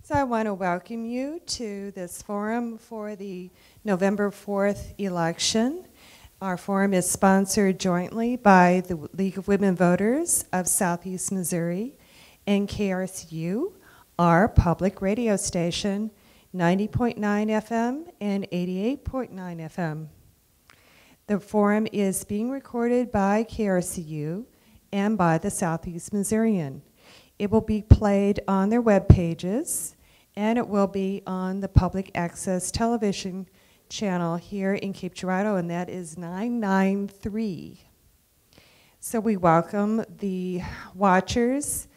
So I want to welcome you to this forum for the November 4th election. Our forum is sponsored jointly by the League of Women Voters of Southeast Missouri and KRCU, our public radio station, 90.9 FM and 88.9 FM. The forum is being recorded by KRCU and by the Southeast Missourian. It will be played on their web pages, and it will be on the public access television channel here in Cape Girardeau, and that is 993. So we welcome the watchers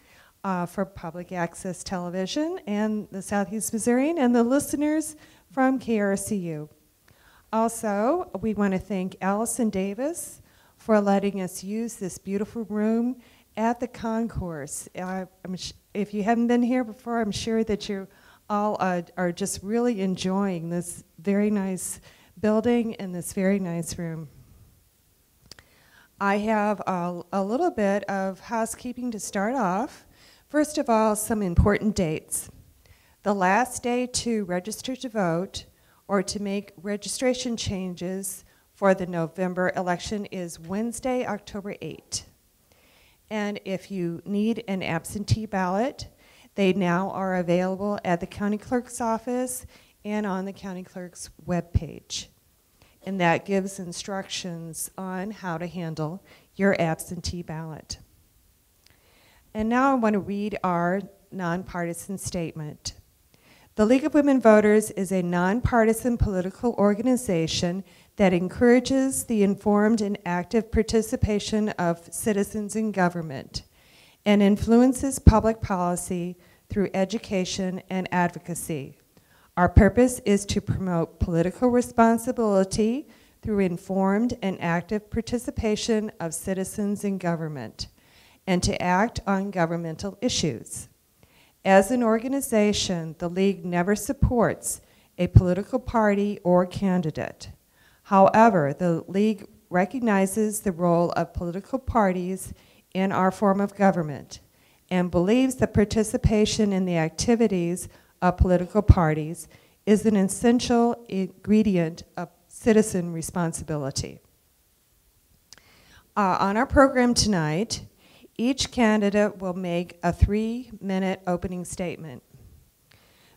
for public access television and the Southeast Missourian and the listeners from KRCU. Also, we want to thank Allison Davis for letting us use this beautiful room at the concourse. If you haven't been here before, I'm sure that you all are just really enjoying this very nice building and this very nice room. I have a little bit of housekeeping to start off. First of all, some important dates. The last day to register to vote or to make registration changes for the November election is Wednesday, October 8th. And if you need an absentee ballot, they now are available at the county clerk's office and on the county clerk's webpage. And that gives instructions on how to handle your absentee ballot. And now I want to read our nonpartisan statement. The League of Women Voters is a nonpartisan political organization that encourages the informed and active participation of citizens in government and influences public policy through education and advocacy. Our purpose is to promote political responsibility through informed and active participation of citizens in government and to act on governmental issues. As an organization, the League never supports a political party or candidate. However, the League recognizes the role of political parties in our form of government and believes that participation in the activities of political parties is an essential ingredient of citizen responsibility. On our program tonight, each candidate will make a 3-minute opening statement.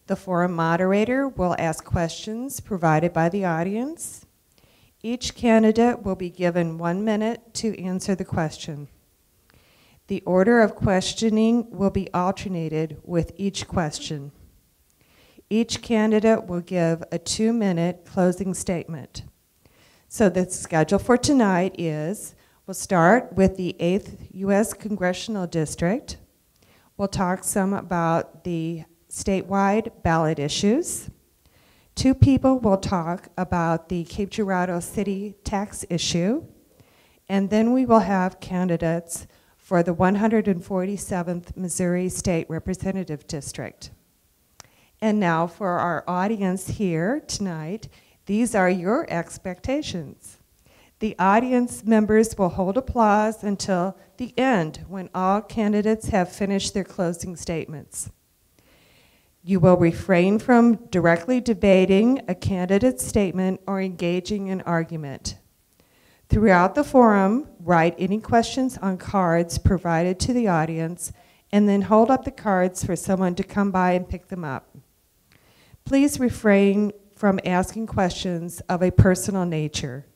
The forum moderator will ask questions provided by the audience. Each candidate will be given 1 minute to answer the question. The order of questioning will be alternated with each question. Each candidate will give a 2-minute closing statement. So the schedule for tonight is, we'll start with the 8th U.S. Congressional District. We'll talk some about the statewide ballot issues. 2 people will talk about the Cape Girardeau city tax issue. And then we will have candidates for the 147th Missouri State Representative District. And now for our audience here tonight, these are your expectations. The audience members will hold applause until the end when all candidates have finished their closing statements. You will refrain from directly debating a candidate's statement or engaging in argument. Throughout the forum, write any questions on cards provided to the audience and then hold up the cards for someone to come by and pick them up. Please refrain from asking questions of a personal nature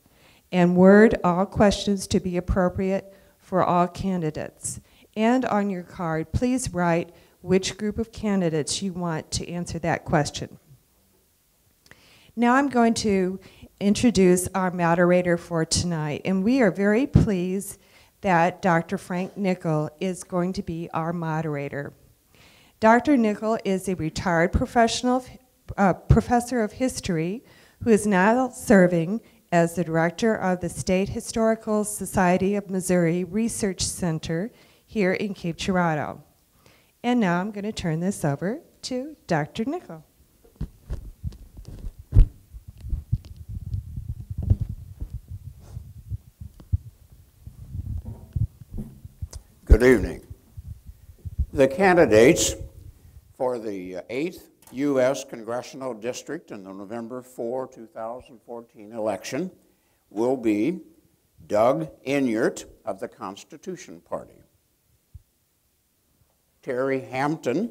and word all questions to be appropriate for all candidates. And on your card, please write which group of candidates you want to answer that question. Now I'm going to introduce our moderator for tonight, and we are very pleased that Dr. Frank Nickel is going to be our moderator. Dr. Nickel is a retired professor of history who is now serving as the director of the State Historical Society of Missouri Research Center here in Cape Girardeau. And now I'm going to turn this over to Dr. Nickel. Good evening. The candidates for the 8th U.S. Congressional District in the November 4, 2014 election will be Doug Inyert of the Constitution Party, Terry Hampton,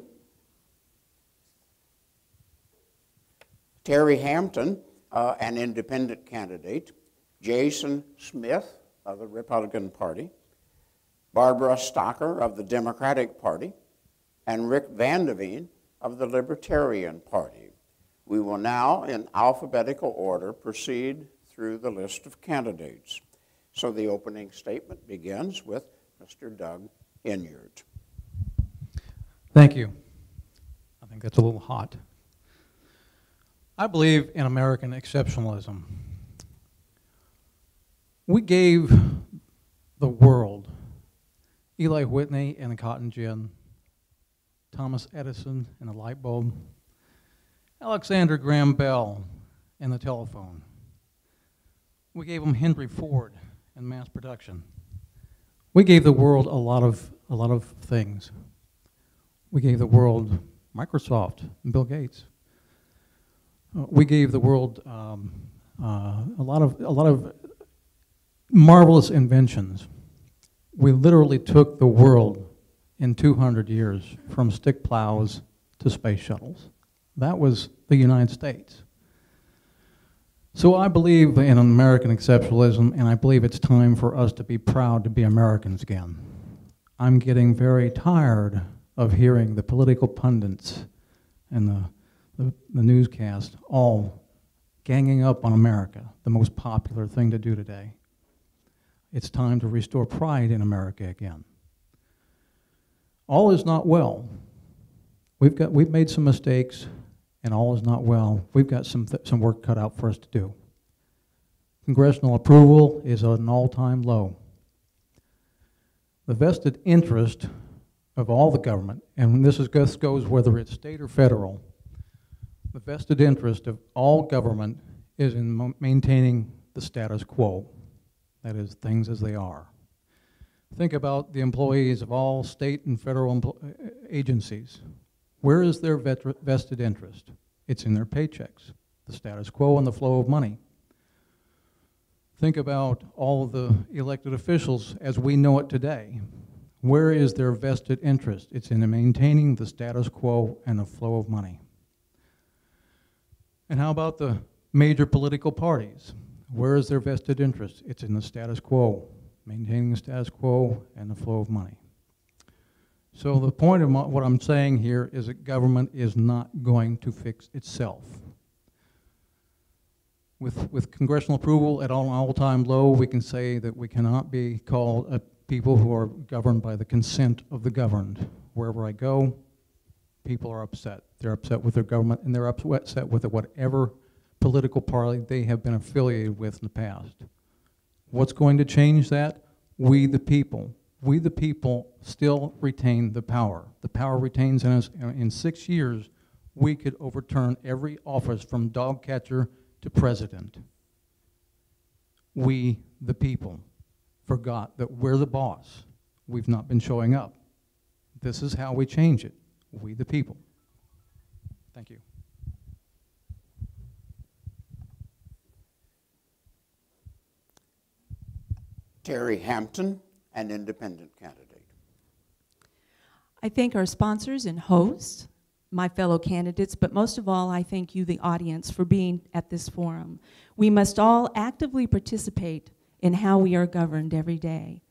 an independent candidate, Jason Smith of the Republican Party, Barbara Stocker of the Democratic Party, and Rick Vandeveen of the Libertarian Party. We will now, in alphabetical order, proceed through the list of candidates. So the opening statement begins with Mr. Doug Inyert. Thank you. I think that's a little hot. I believe in American exceptionalism. We gave the world Eli Whitney and the cotton gin, Thomas Edison and the light bulb, Alexander Graham Bell and the telephone. We gave them Henry Ford and mass production. We gave the world a lot of things. We gave the world Microsoft and Bill Gates. We gave the world a lot of marvelous inventions. We literally took the world in 200 years from stick plows to space shuttles. That was the United States. So I believe in American exceptionalism, and I believe it's time for us to be proud to be Americans again. I'm getting very tired of hearing the political pundits and the newscast all ganging up on America, the most popular thing to do today. It's time to restore pride in America again. All is not well. We've made some mistakes, and all is not well. We've got some work cut out for us to do. Congressional approval is at an all-time low. The vested interest of all the government, and this goes whether it's state or federal, the vested interest of all government is in maintaining the status quo. That is, things as they are. Think about the employees of all state and federal agencies. Where is their vested interest? It's in their paychecks, the status quo and the flow of money. Think about all of the elected officials as we know it today. Where is their vested interest? It's in maintaining the status quo and the flow of money. And how about the major political parties? Where is their vested interest? It's in the status quo, maintaining the status quo and the flow of money. So the point of what I'm saying here is that government is not going to fix itself. With congressional approval at an all-time low, we can say that we cannot be called a people who are governed by the consent of the governed. Wherever I go, people are upset. They're upset with their government, and they're upset with whatever political party they have been affiliated with in the past. What's going to change that? We the people. We the people still retain the power. The power retains in us. In 6 years, we could overturn every office from dog catcher to president. We the people forgot that we're the boss. We've not been showing up. This is how we change it. We the people. Thank you. Terry Hampton, an independent candidate. I thank our sponsors and hosts, my fellow candidates, but most of all, I thank you, the audience, for being at this forum. We must all actively participate in how we are governed every day,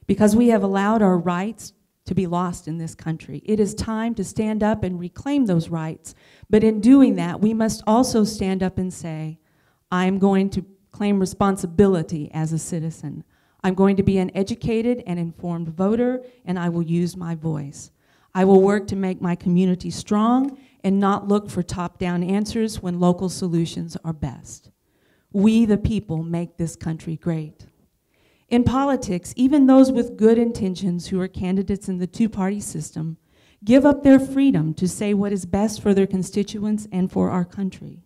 because we have allowed our rights to be lost in this country. It is time to stand up and reclaim those rights, but in doing that, we must also stand up and say, I'm going to claim responsibility as a citizen. I'm going to be an educated and informed voter, and I will use my voice. I will work to make my community strong and not look for top-down answers when local solutions are best. We, the people, make this country great. In politics, even those with good intentions who are candidates in the two-party system give up their freedom to say what is best for their constituents and for our country.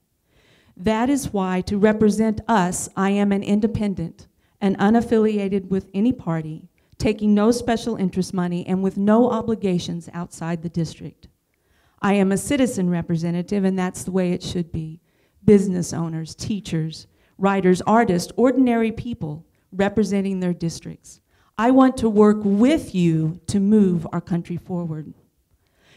That is why, to represent us, I am an independent and unaffiliated with any party, taking no special interest money and with no obligations outside the district. I am a citizen representative, and that's the way it should be. Business owners, teachers, writers, artists, ordinary people representing their districts. I want to work with you to move our country forward.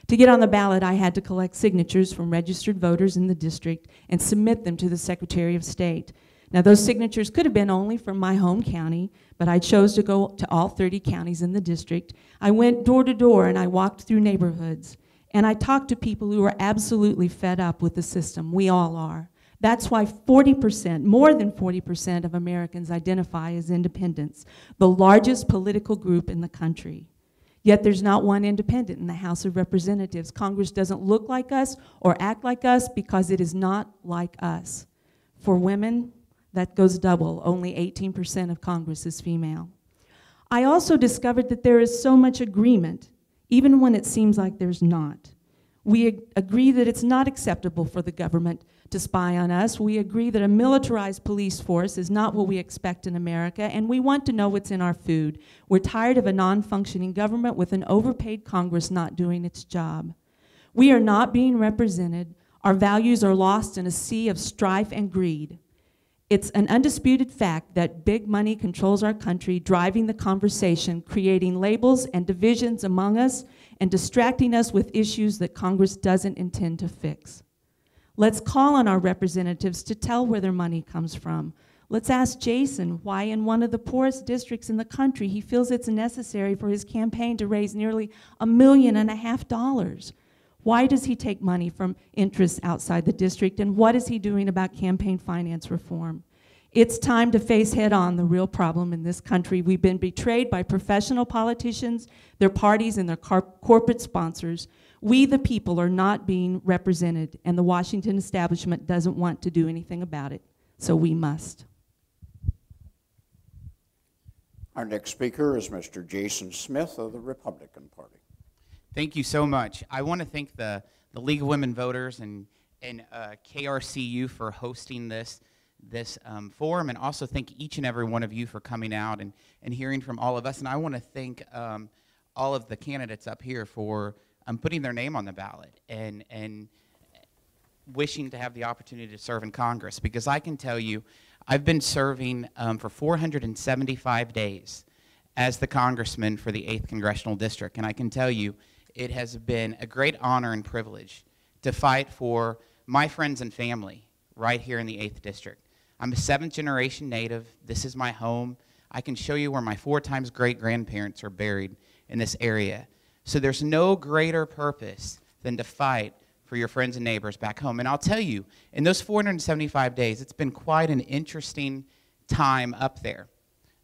To get on the ballot, I had to collect signatures from registered voters in the district and submit them to the Secretary of State. Now, those signatures could have been only from my home county, but I chose to go to all 30 counties in the district. I went door to door and I walked through neighborhoods, and I talked to people who are absolutely fed up with the system. We all are. That's why 40%, more than 40% of Americans identify as independents, the largest political group in the country. Yet there's not one independent in the House of Representatives. Congress doesn't look like us or act like us because it is not like us. For women, that goes double. Only 18% of Congress is female. I also discovered that there is so much agreement, even when it seems like there's not. We agree that it's not acceptable for the government to spy on us. We agree that a militarized police force is not what we expect in America, and we want to know what's in our food. We're tired of a non-functioning government with an overpaid Congress not doing its job. We are not being represented. Our values are lost in a sea of strife and greed. It's an undisputed fact that big money controls our country, driving the conversation, creating labels and divisions among us, and distracting us with issues that Congress doesn't intend to fix. Let's call on our representatives to tell where their money comes from. Let's ask Jason why in one of the poorest districts in the country he feels it's necessary for his campaign to raise nearly $1.5 million. Why does he take money from interests outside the district, and what is he doing about campaign finance reform? It's time to face head-on the real problem in this country. We've been betrayed by professional politicians, their parties, and their corporate sponsors. We, the people, are not being represented, and the Washington establishment doesn't want to do anything about it, so we must. Our next speaker is Mr. Jason Smith of the Republican Party. Thank you so much. I want to thank the League of Women Voters and KRCU for hosting this forum, and also thank each and every one of you for coming out and hearing from all of us. And I want to thank all of the candidates up here for putting their name on the ballot and wishing to have the opportunity to serve in Congress, because I can tell you I've been serving for 475 days as the congressman for the 8th Congressional District, and I can tell you it has been a great honor and privilege to fight for my friends and family right here in the 8th District. I'm a 7th-generation native. This is my home. I can show you where my 4 times great-grandparents are buried in this area. So there's no greater purpose than to fight for your friends and neighbors back home. And I'll tell you, in those 475 days, it's been quite an interesting time up there.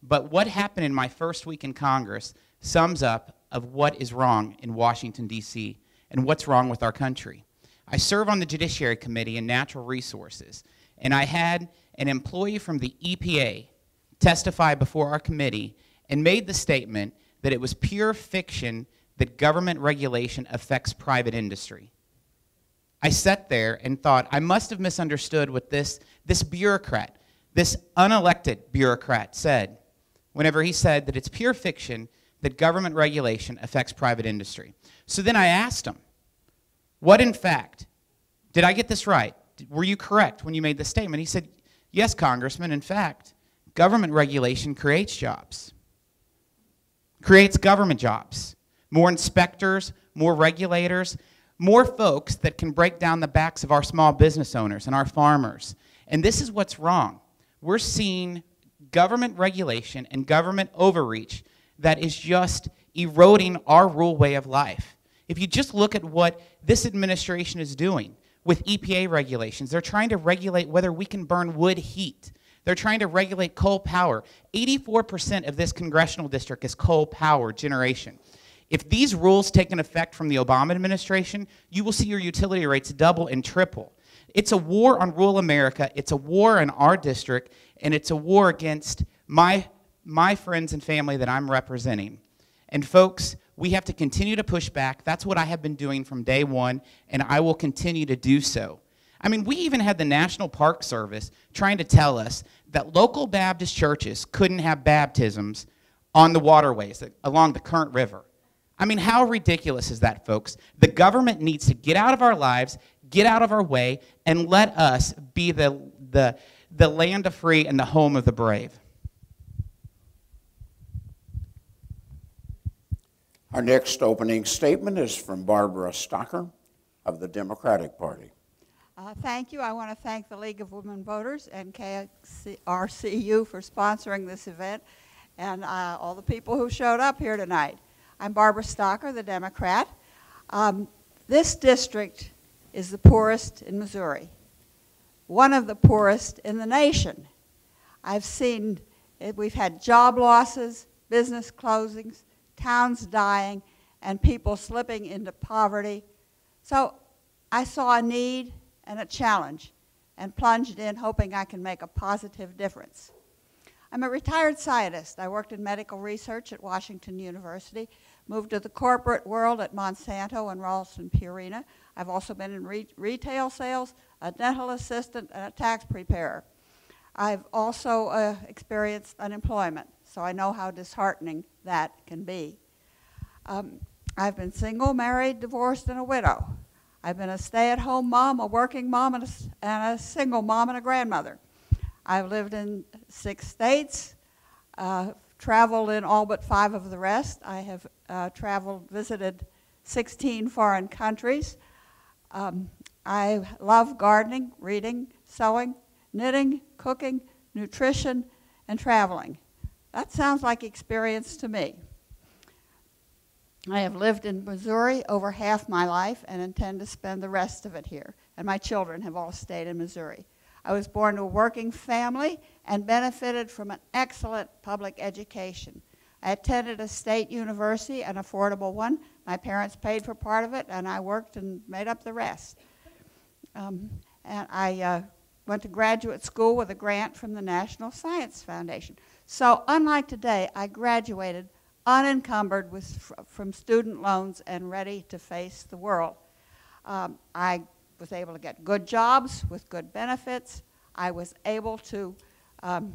But what happened in my first week in Congress sums up of what is wrong in Washington, D.C., and what's wrong with our country. I serve on the Judiciary Committee and Natural Resources, and I had an employee from the EPA testify before our committee and made the statement that it was pure fiction that government regulation affects private industry. I sat there and thought, I must have misunderstood what this bureaucrat, this unelected bureaucrat said whenever he said that it's pure fiction that government regulation affects private industry. So then I asked him, what in fact, did I get this right? Were you correct when you made this statement? He said, yes, Congressman, in fact, government regulation creates jobs, creates government jobs, more inspectors, more regulators, more folks that can break down the backs of our small business owners and our farmers. And this is what's wrong. We're seeing government regulation and government overreach that is just eroding our rural way of life. If you just look at what this administration is doing with EPA regulations, they're trying to regulate whether we can burn wood heat. They're trying to regulate coal power. 84% of this congressional district is coal power generation. If these rules take an effect from the Obama administration, you will see your utility rates double and triple. It's a war on rural America, it's a war in our district, and it's a war against my friends and family that I'm representing. And folks, we have to continue to push back. That's what I have been doing from day one, and I will continue to do so. I mean, we even had the National Park Service trying to tell us that local Baptist churches couldn't have baptisms on the waterways along the Current River. I mean, how ridiculous is that, folks? The government needs to get out of our lives, get out of our way, and let us be the land of free and the home of the brave. Our next opening statement is from Barbara Stocker of the Democratic Party. Thank you. I want to thank the League of Women Voters and KRCU for sponsoring this event, and all the people who showed up here tonight. I'm Barbara Stocker, the Democrat. This district is the poorest in Missouri, one of the poorest in the nation. I've seen, we've had job losses, business closings, towns dying, and people slipping into poverty. So I saw a need and a challenge and plunged in hoping I can make a positive difference. I'm a retired scientist. I worked in medical research at Washington University, moved to the corporate world at Monsanto and Ralston Purina. I've also been in retail sales, a dental assistant, and a tax preparer. I've also experienced unemployment, so I know how disheartening that can be. I've been single, married, divorced, and a widow. I've been a stay-at-home mom, a working mom, and a single mom and a grandmother. I've lived in 6 states, traveled in all but 5 of the rest. I have visited 16 foreign countries. I love gardening, reading, sewing, knitting, cooking, nutrition, and traveling. That sounds like experience to me. I have lived in Missouri over half my life and intend to spend the rest of it here. And my children have all stayed in Missouri. I was born to a working family and benefited from an excellent public education. I attended a state university, an affordable one. My parents paid for part of it, and I worked and made up the rest. And I went to graduate school with a grant from the National Science Foundation. So unlike today, I graduated unencumbered from student loans and ready to face the world. I was able to get good jobs with good benefits. I was able to have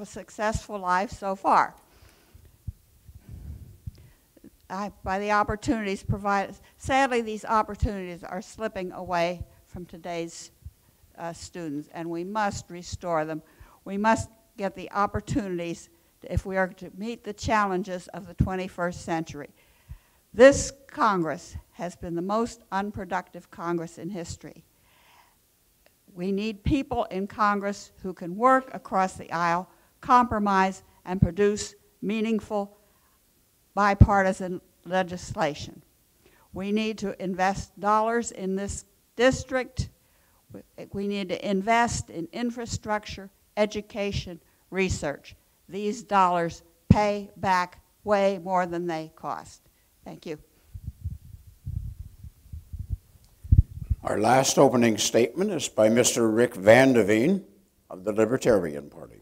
a successful life so far. By the opportunities provided, sadly these opportunities are slipping away from today's students, and we must restore them. We must get the opportunities if we are to meet the challenges of the 21st century. This Congress has been the most unproductive Congress in history. We need people in Congress who can work across the aisle, compromise, and produce meaningful bipartisan legislation. We need to invest dollars in this district. We need to invest in infrastructure, education, research. These dollars pay back way more than they cost. Thank you. Our last opening statement is by Mr. Rick Van de Veen of the Libertarian Party.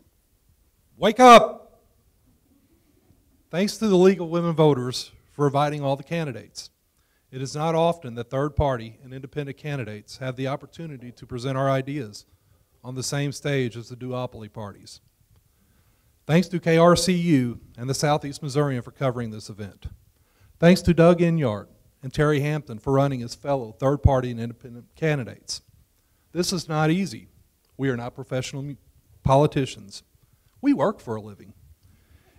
Wake up! Thanks to the League of Women Voters for inviting all the candidates. It is not often that third party and independent candidates have the opportunity to present our ideas on the same stage as the duopoly parties. Thanks to KRCU and the Southeast Missourian for covering this event. Thanks to Doug Inyard and Terry Hampton for running as fellow third party and independent candidates. This is not easy. We are not professional politicians. We work for a living.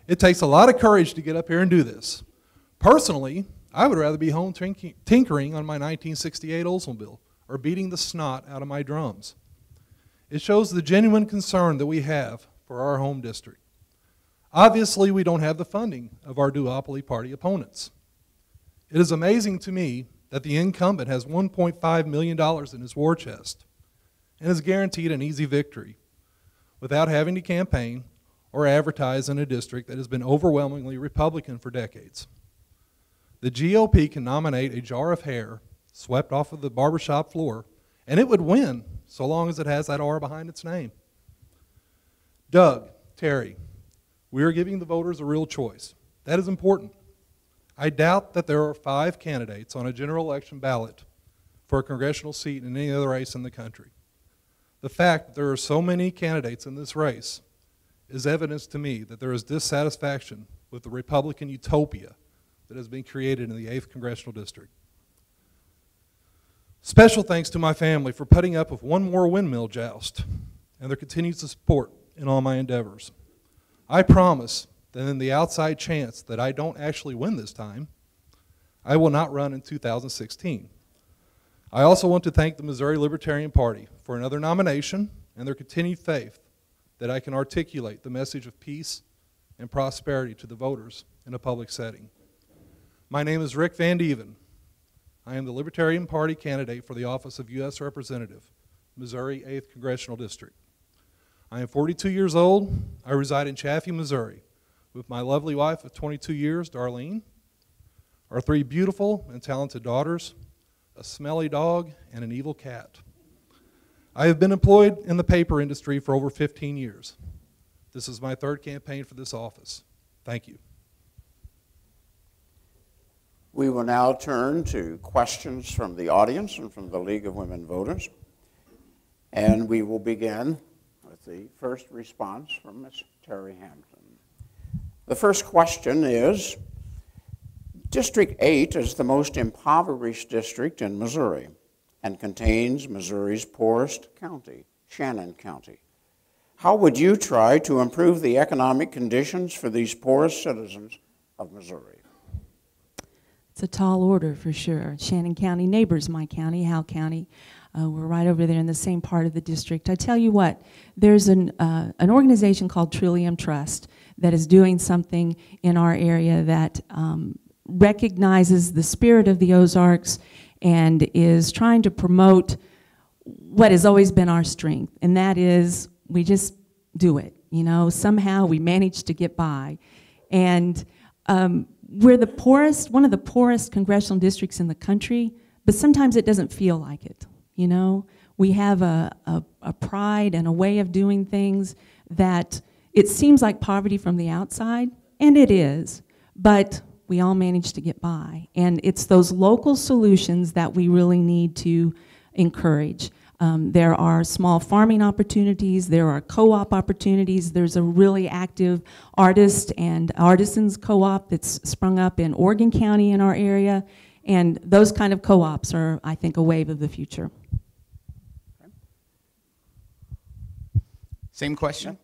It takes a lot of courage to get up here and do this. Personally, I would rather be home tinkering on my 1968 Oldsmobile or beating the snot out of my drums. It shows the genuine concern that we have for our home district. Obviously, we don't have the funding of our duopoly party opponents. It is amazing to me that the incumbent has $1.5 million in his war chest and is guaranteed an easy victory without having to campaign or advertise in a district that has been overwhelmingly Republican for decades. The GOP can nominate a jar of hair swept off of the barbershop floor, and it would win so long as it has that R behind its name. Doug, Terry, we are giving the voters a real choice. That is important. I doubt that there are 5 candidates on a general election ballot for a congressional seat in any other race in the country. The fact that there are so many candidates in this race is evidence to me that there is dissatisfaction with the Republican utopia that has been created in the 8th Congressional District. Special thanks to my family for putting up with one more windmill joust and their continued support in all my endeavors. I promise that in the outside chance that I don't actually win this time, I will not run in 2016. I also want to thank the Missouri Libertarian Party for another nomination and their continued faith that I can articulate the message of peace and prosperity to the voters in a public setting. My name is Rick Van Dieven. I am the Libertarian Party candidate for the office of U.S. Representative, Missouri 8th Congressional District. I am 42 years old. I reside in Chaffee, Missouri, with my lovely wife of 22 years, Darlene, our 3 beautiful and talented daughters, a smelly dog, and an evil cat. I have been employed in the paper industry for over 15 years. This is my 3rd campaign for this office. Thank you. We will now turn to questions from the audience and from the League of Women Voters. And we will begin with the first response from Ms. Terry Hampton. The first question is, District 8 is the most impoverished district in Missouri and contains Missouri's poorest county, Shannon County. How would you try to improve the economic conditions for these poorest citizens of Missouri? It's a tall order for sure. Shannon County neighbors my county, Howe County. We're right over there in the same part of the district. I tell you what, there's an organization called Trillium Trust that is doing something in our area that recognizes the spirit of the Ozarks and is trying to promote what has always been our strength, and that is we just do it. You know, somehow we manage to get by. And we're the poorest, one of the poorest congressional districts in the country, but sometimes it doesn't feel like it. You know, we have a pride and a way of doing things that it seems like poverty from the outside, and it is, but we all manage to get by. And it's those local solutions that we really need to encourage. There are small farming opportunities, there are co-op opportunities, there's a really active artist and artisans co-op that's sprung up in Oregon County in our area, and those kind of co-ops are, I think, a wave of the future. Same question.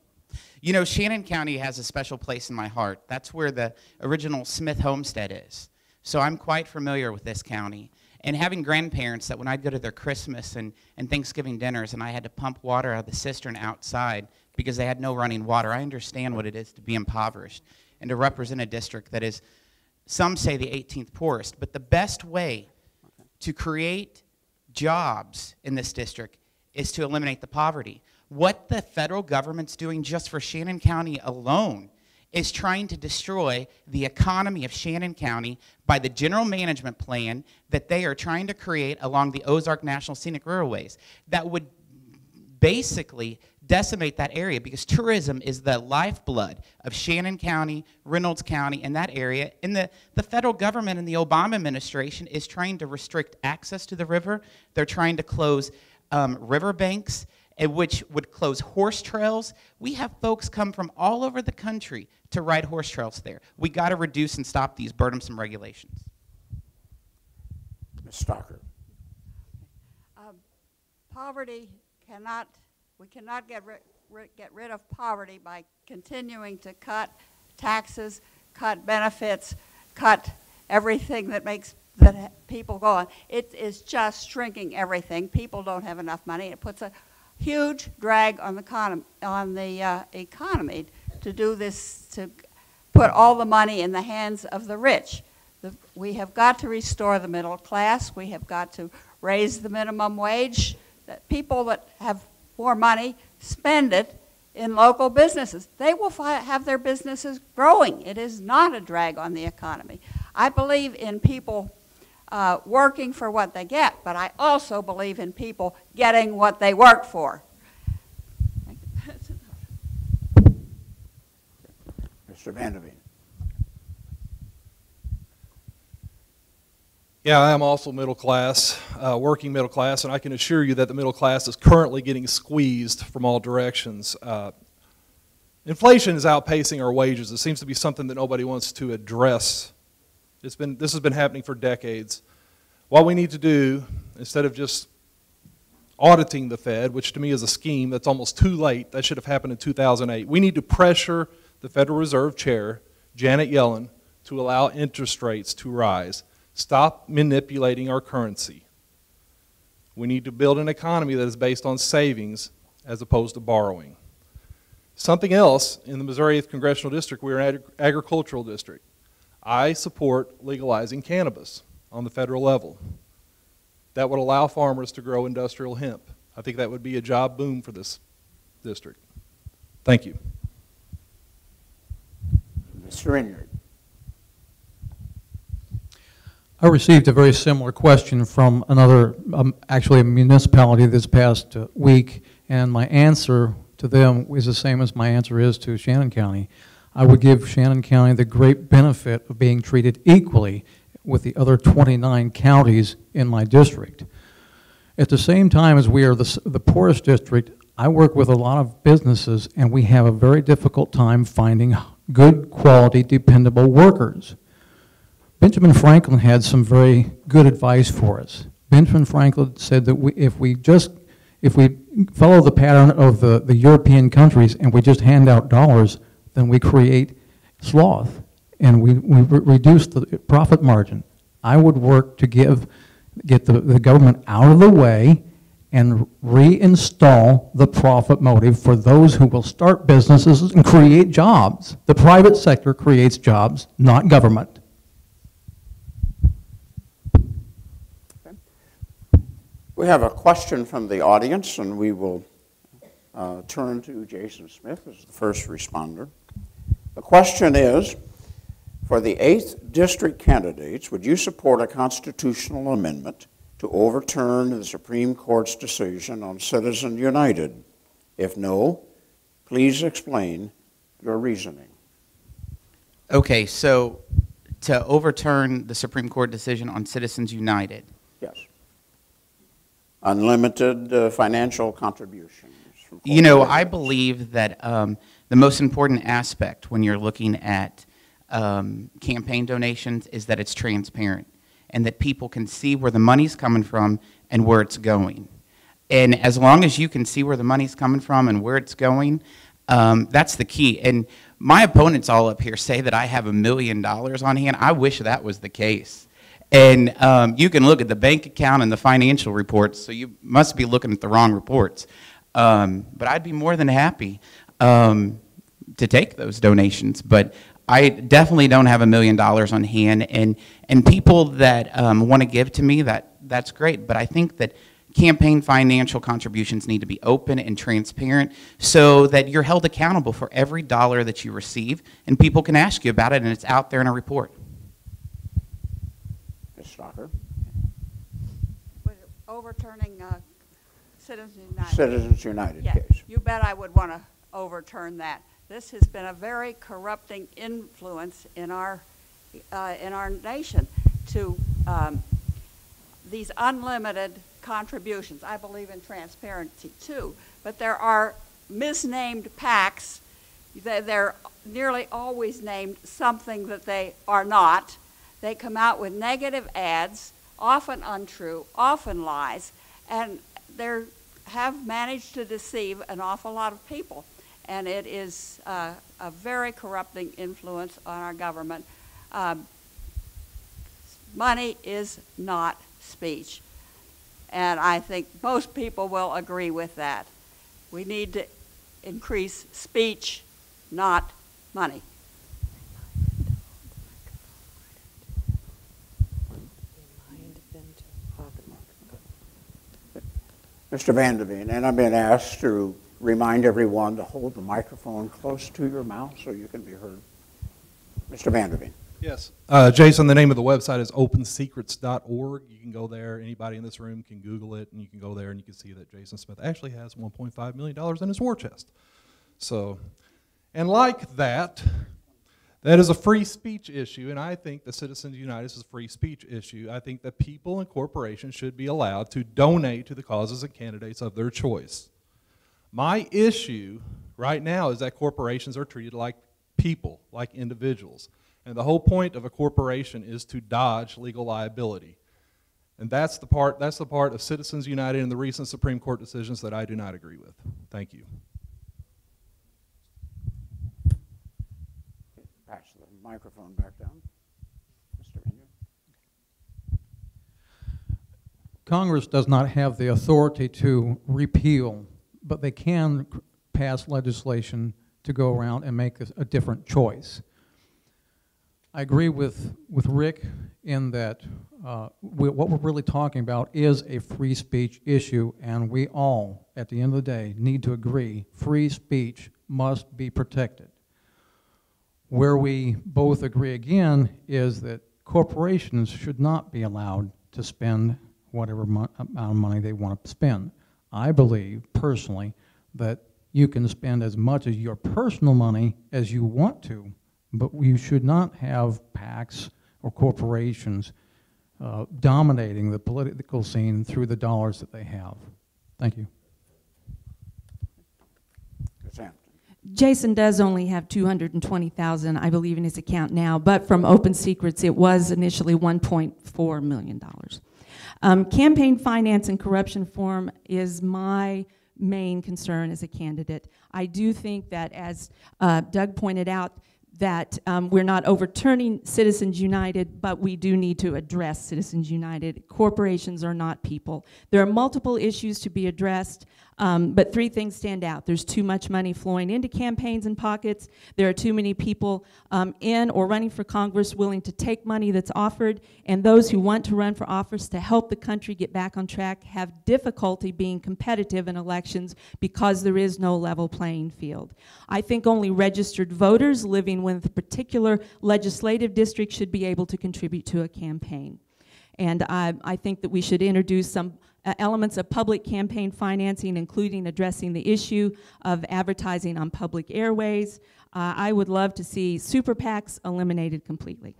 You know, Shannon County has a special place in my heart. That's where the original Smith homestead is. So I'm quite familiar with this county. And having grandparents that when I'd go to their Christmas and Thanksgiving dinners and I had to pump water out of the cistern outside because they had no running water, I understand what it is to be impoverished and to represent a district that is, some say, the 18th poorest. But the best way to create jobs in this district is to eliminate the poverty. What the federal government's doing just for Shannon County alone is trying to destroy the economy of Shannon County by the general management plan that they are trying to create along the Ozark National Scenic Railways that would basically decimate that area because tourism is the lifeblood of Shannon County, Reynolds County, and that area. And the federal government and the Obama administration is trying to restrict access to the river. They're trying to close river banks, which would close horse trails. We have folks come from all over the country to ride horse trails there. We got to reduce and stop these burdensome regulations. Ms. Stocker. Poverty we cannot get rid of poverty by continuing to cut taxes, cut benefits, cut everything that makes people go on. It is just shrinking everything. People don't have enough money. It puts a huge drag on the economy to do this, to put all the money in the hands of the rich. We have got to restore the middle class. We have got to raise the minimum wage. That people that have more money spend it in local businesses. They will have their businesses growing. It is not a drag on the economy. I believe in people working for what they get, but I also believe in people getting what they work for. Mr. Vanderveen. Yeah, I am also middle class, working middle class, and I can assure you that the middle class is currently getting squeezed from all directions. Inflation is outpacing our wages. It seems to be something that nobody wants to address. This has been happening for decades. What we need to do, instead of just auditing the Fed, which to me is a scheme that's almost too late, that should have happened in 2008, we need to pressure the Federal Reserve Chair, Janet Yellen, to allow interest rates to rise. Stop manipulating our currency. We need to build an economy that is based on savings as opposed to borrowing. Something else, in the Missouri 8th Congressional District, we're an agricultural district. I support legalizing cannabis on the federal level. That would allow farmers to grow industrial hemp. I think that would be a job boom for this district. Thank you. Mr. Inyard. I received a very similar question from another, actually a municipality this past week, and my answer to them is the same as my answer is to Shannon County. I would give Shannon County the great benefit of being treated equally with the other 29 counties in my district. At the same time as we are the poorest district, I work with a lot of businesses, and we have a very difficult time finding good quality, dependable workers. Benjamin Franklin had some very good advice for us. Benjamin Franklin said that if we follow the pattern of the European countries and we just hand out dollars, then we create sloth and we reduce the profit margin. I would work to get the government out of the way and reinstall the profit motive for those who will start businesses and create jobs. The private sector creates jobs, not government. We have a question from the audience, and we will turn to Jason Smith as the first responder. The question is, for the 8th District candidates, would you support a constitutional amendment to overturn the Supreme Court's decision on Citizens United? If no, please explain your reasoning. Okay, so to overturn the Supreme Court decision on Citizens United. Yes. Unlimited financial contributions. You know, I believe that the most important aspect when you're looking at campaign donations is that it's transparent and that people can see where the money's coming from and where it's going. And as long as you can see where the money's coming from and where it's going, that's the key. And my opponents all up here say that I have $1 million on hand. I wish that was the case. And you can look at the bank account and the financial reports, so you must be looking at the wrong reports. But I'd be more than happy to take those donations. But I definitely don't have $1 million on hand. And people that want to give to me, that's great. But I think that campaign financial contributions need to be open and transparent so that you're held accountable for every dollar that you receive, and people can ask you about it, and it's out there in a report. Stocker. Overturning Citizens United. Citizens United Yeah, case. you bet I would want to overturn that. This has been a very corrupting influence in our nation to these unlimited contributions. I believe in transparency too, but there are misnamed PACs. They're nearly always named something that they are not. They come out with negative ads, often untrue, often lies, and they have managed to deceive an awful lot of people. And it is a very corrupting influence on our government. Money is not speech. And I think most people will agree with that. We need to increase speech, not money. Mr. Vandeveen, and I've been asked to remind everyone to hold the microphone close to your mouth so you can be heard. Mr. Vandeveen. Yes. Jason, the name of the website is opensecrets.org. You can go there. Anybody in this room can Google it, and you can go there and you can see that Jason Smith actually has $1.5 million in his war chest. So, and like that, that is a free speech issue, and I think the Citizens United is a free speech issue. I think that people and corporations should be allowed to donate to the causes and candidates of their choice. My issue right now is that corporations are treated like people, like individuals. And the whole point of a corporation is to dodge legal liability. And that's the part of Citizens United and the recent Supreme Court decisions that I do not agree with. Thank you. Pass the microphone back down. Mr. Ingram. Congress does not have the authority to repeal, but they can pass legislation to go around and make a different choice. I agree with Rick in that what we're really talking about is a free speech issue, and we all, at the end of the day, need to agree free speech must be protected. Where we both agree again is that corporations should not be allowed to spend whatever amount of money they want to spend. I believe, personally, that you can spend as much as your personal money as you want to, but you should not have PACs or corporations dominating the political scene through the dollars that they have. Thank you. Jason does only have 220,000, I believe, in his account now, but from Open Secrets, it was initially $1.4 million. Campaign finance and corruption reform is my main concern as a candidate. I do think that, as Doug pointed out, that we're not overturning Citizens United, but we do need to address Citizens United. Corporations are not people. There are multiple issues to be addressed, but three things stand out. There's too much money flowing into campaigns and pockets. There are too many people in or running for Congress willing to take money that's offered, and those who want to run for office to help the country get back on track have difficulty being competitive in elections because there is no level playing field. I think only registered voters living with a particular legislative district should be able to contribute to a campaign. And I think that we should introduce some elements of public campaign financing, including addressing the issue of advertising on public airways. I would love to see super PACs eliminated completely.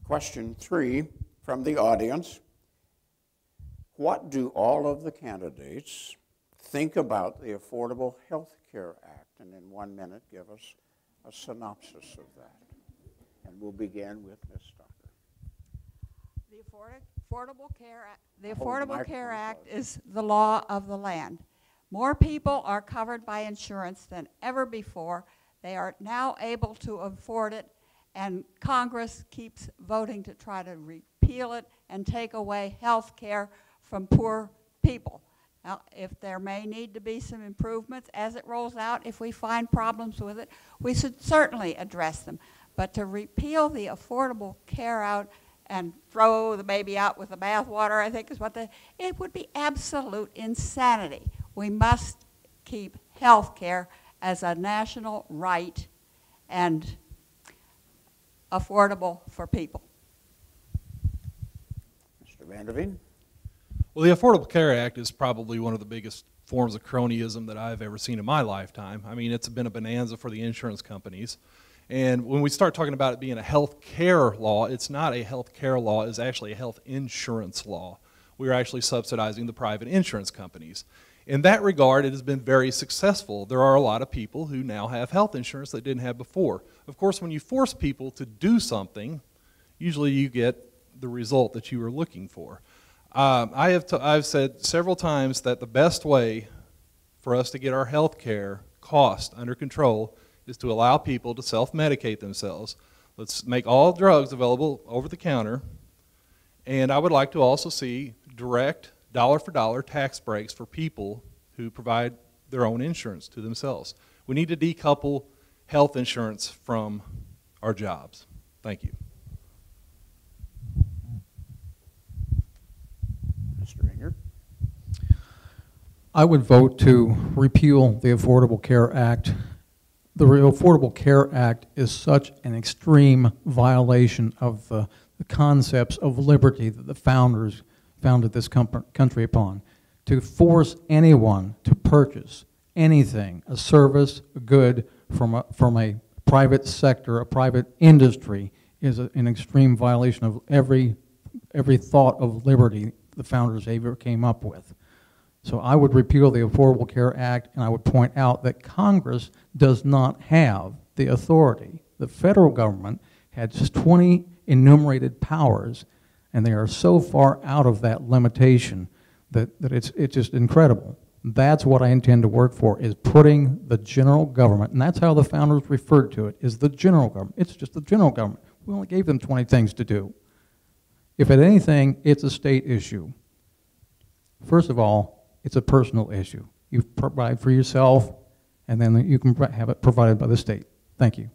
Question 3 from the audience. What do all of the candidates think about the Affordable Health Care Act? And in 1 minute, give us a synopsis of that. And we'll begin with Ms. Stocker. The Affordable Care Act is the law of the land. More people are covered by insurance than ever before. They are now able to afford it, and Congress keeps voting to try to repeal it and take away health care from poor people. Now, if there may need to be some improvements as it rolls out, if we find problems with it, we should certainly address them. But to repeal the Affordable Care Act and throw the baby out with the bathwater, I think is what it would be absolute insanity. We must keep health care as a national right and affordable for people. Mr. Vanderveen. Well, the Affordable Care Act is probably one of the biggest forms of cronyism that I've ever seen in my lifetime. I mean, it's been a bonanza for the insurance companies. And when we start talking about it being a health care law, it's not a health care law, it's actually a health insurance law. We are actually subsidizing the private insurance companies. In that regard, it has been very successful. There are a lot of people who now have health insurance that didn't have before. Of course, when you force people to do something, usually you get the result that you were looking for. I've said several times that the best way for us to get our health care cost under control is to allow people to self-medicate themselves. Let's make all drugs available over the counter, and I would like to also see direct dollar-for-dollar tax breaks for people who provide their own insurance to themselves. We need to decouple health insurance from our jobs. Thank you. Mr. Inger. I would vote to repeal the Affordable Care Act. The Affordable Care Act is such an extreme violation of the concepts of liberty that the founders founded this country upon. To force anyone to purchase anything, a service, a good, from a private sector, a private industry, is an extreme violation of every thought of liberty the founders ever came up with. So I would repeal the Affordable Care Act, and I would point out that Congress does not have the authority. The federal government had just 20 enumerated powers, and they are so far out of that limitation that it's just incredible. That's what I intend to work for, is putting the general government, and that's how the founders referred to it, is the general government. It's just the general government. We only gave them 20 things to do. If at anything, it's a state issue. First of all, it's a personal issue. You provide for yourself, and then you can have it provided by the state. Thank you.